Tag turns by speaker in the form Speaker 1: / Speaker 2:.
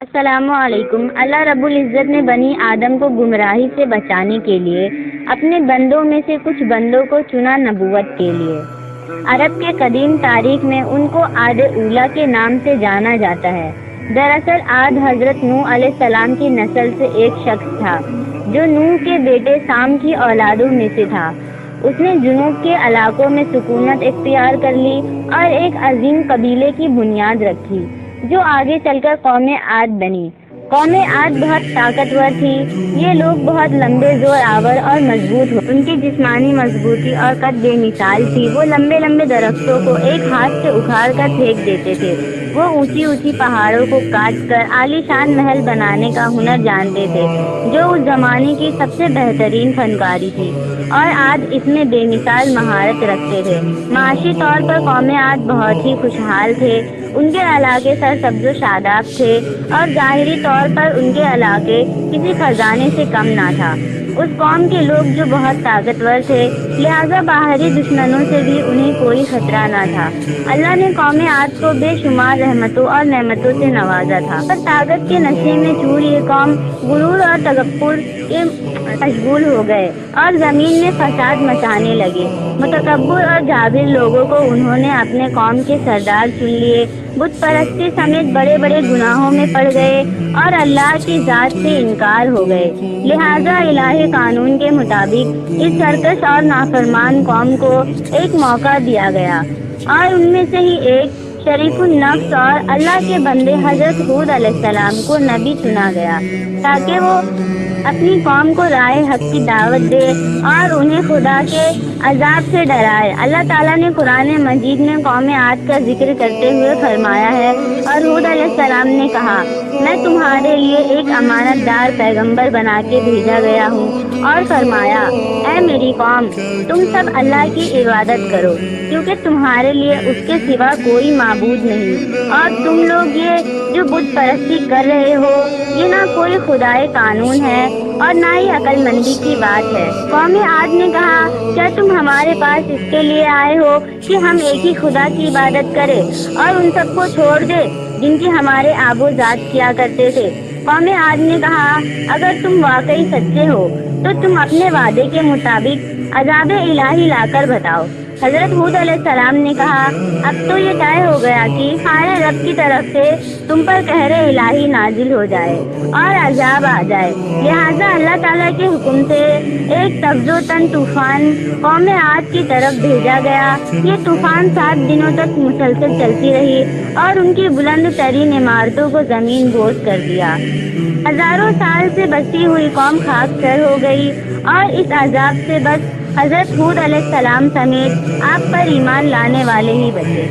Speaker 1: السلام علیکم۔ اللہ رب العزت نے بنی آدم کو گمراہی سے بچانے کے لیے اپنے بندوں میں سے کچھ بندوں کو چنا نبوت کے لیے۔ عرب کے قدیم تاریخ میں ان کو عاد اولیٰ کے نام سے جانا جاتا ہے۔ دراصل عاد حضرت نوح علیہ السلام کی نسل سے ایک شخص تھا جو نوح کے بیٹے سام کی اولادوں میں سے تھا۔ اس نے جنوب کے علاقوں میں سکونت اختیار کر لی اور ایک عظیم قبیلے کی بنیاد رکھی جو آگے چل کر قوم عاد بنی۔ قوم عاد بہت طاقتور تھی۔ یہ لوگ بہت لمبے، زور آور اور مضبوط ہوتے۔ ان کی جسمانی مضبوطی اور قد بے مثال تھی۔ وہ لمبے لمبے درختوں کو ایک ہاتھ سے اکھاڑ کر پھینک دیتے تھے۔ وہ اونچی اونچی پہاڑوں کو کاٹ کر عالی شان محل بنانے کا ہنر جانتے تھے جو اس زمانے کی سب سے بہترین فنکاری تھی، اور عاد اس میں بے مثال مہارت رکھتے تھے۔ معاشی طور پر قوم عاد بہت ہی خوشحال تھے۔ ان کے علاقے سرسبز و شاداب تھے اور ظاہری طور پر ان کے علاقے کسی خزانے سے کم نہ تھا۔ اس قوم کے لوگ جو بہت طاقتور تھے، لہٰذا باہری دشمنوں سے بھی انہیں کوئی خطرہ نہ تھا۔ اللہ نے قوم عاد کو بے شمار رحمتوں اور نعمتوں سے نوازا تھا، پر طاقت کے نشے میں چور یہ قوم غرور اور تکبر کے مشغول ہو گئے اور زمین میں فساد مچانے لگے۔ متکبر اور جابر لوگوں کو انہوں نے اپنے قوم کے سردار چن لیے، بت پرستی سمیت بڑے بڑے گناہوں میں پڑ گئے اور اللہ کی ذات سے انکار ہو گئے۔ لہٰذا الہی قانون کے مطابق اس سرکش اور نافرمان قوم کو ایک موقع دیا گیا، اور ان میں سے ہی ایک شریف النفس اور اللہ کے بندے حضرت ہود علیہ السلام کو نبی چنا گیا تاکہ وہ اپنی قوم کو راہ حق کی دعوت دے اور انہیں خدا کے عذاب سے ڈرائے۔ اللہ تعالیٰ نے قرآن مجید میں قوم عاد کا ذکر کرتے ہوئے فرمایا ہے، اور ہود علیہ السلام نے کہا، میں تمہارے لیے ایک امانت دار پیغمبر بنا کے بھیجا گیا ہوں، اور فرمایا، اے میری قوم، تم سب اللہ کی عبادت کرو کیونکہ تمہارے لیے اس کے سوا کوئی معبود نہیں، اور تم لوگ یہ جو بت پرستی کر رہے ہو یہ نہ کوئی خدائے قانون ہے اور نہ ہی عقل مندی کی بات ہے۔ قوم عاد نے کہا، کیا تم ہمارے پاس اس کے لیے آئے ہو کہ ہم ایک ہی خدا کی عبادت کریں اور ان سب کو چھوڑ دیں جن کی ہمارے آب و ذات کیا کرتے تھے؟ قوم عاد نے کہا، اگر تم واقعی سچے ہو تو تم اپنے وعدے کے مطابق عذاب الہی لا کر بتاؤ۔ حضرت ہود علیہ السلام نے کہا، اب تو یہ طے ہو گیا کہ ہمارے رب کی طرف سے تم پر قہر الہی نازل ہو جائے اور عذاب آ جائے۔ لہٰذا اللہ تعالیٰ کے حکم سے ایک تفز و تن طوفان قوم عاد کی طرف بھیجا گیا۔ یہ طوفان 7 دنوں تک مسلسل چلتی رہی اور ان کی بلند ترین عمارتوں کو زمین بوس کر دیا۔ ہزاروں سال سے بسی ہوئی قوم خاک سر ہو گئی، اور اس عذاب سے بس حضرت ہود علیہ السلام سمیت آپ پر ایمان لانے والے ہی بچے۔